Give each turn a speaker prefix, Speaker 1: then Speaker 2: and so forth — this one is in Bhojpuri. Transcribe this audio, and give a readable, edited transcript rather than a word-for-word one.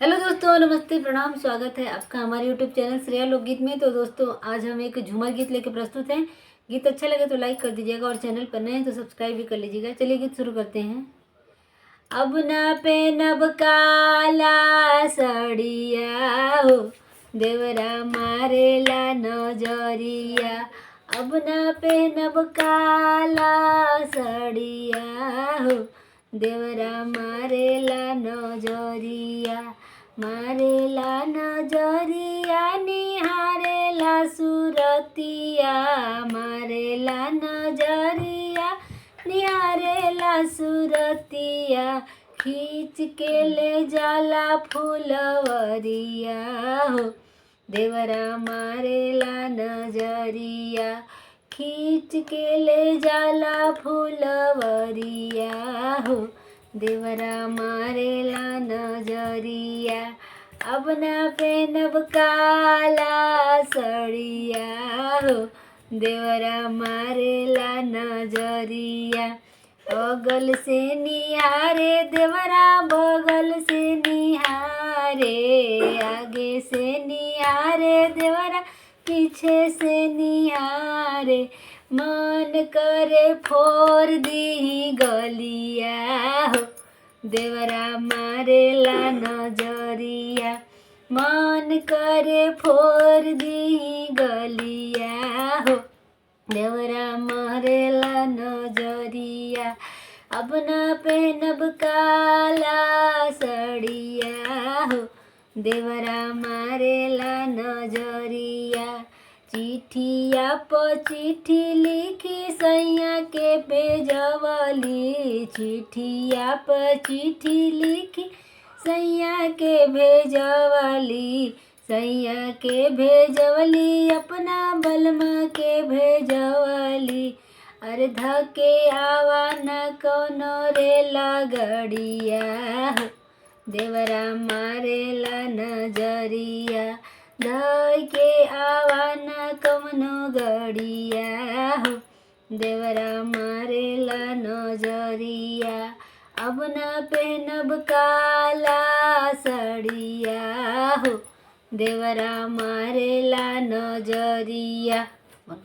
Speaker 1: हेलो दोस्तों, नमस्ते, प्रणाम। स्वागत है आपका हमारे यूट्यूब चैनल श्रेया लोकगीत में। तो दोस्तों, आज हम एक झूमर गीत लेकर प्रस्तुत हैं। गीत अच्छा लगे तो लाइक कर दीजिएगा और चैनल पर नए हैं तो सब्सक्राइब भी कर लीजिएगा। चलिए गीत शुरू करते हैं। अब ना पहनब काला साड़िया हो, देवरा मारेला नजरिया। अब ना पहनब काला साड़िया हो, देवरा मारेला नजरिया। मारेला नजरिया निहारेला सुरतिया। मारेला नजरिया निहारेला सुरतिया। खींच के ले जाला फुलवरिया हो, देवरा मारेला नजरिया। खींच के ले जाला फुलवरिया हो, देवरा मारेला नजरिया। अब ना पहनब काला साड़िया हो, देवरा मारेला नजरिया। बगल से निहारे देवरा, बगल से निहारे। आगे से निहारे देवरा, पीछे से निहारे। मन करे फोड़ दी गलिया हो, देवरा मारेला नजरिया। मन करे फोड़ दी गलिया हो, देवरा मारेला नजरिया। अब ना पहनब काला साड़िया हो, देवरा मारेला नजरिया। चिट्ठिया पर चिट्ठी लिखी सैया के भेजवली। चिट्ठिया पर चिट्ठी लिखी सैया के भेजवली। सैया के भेजवली, अपना बलमा के भेजवली। अर्धा के आवा न कोनो रे लगड़िया हो, देवरा मारेला नजरिया। धई के आवा न कवनो गड़िया हो, देवरा मारेला नजरिया। अब ना पहनब काला साड़िया हो, देवरा मारेला नजरिया।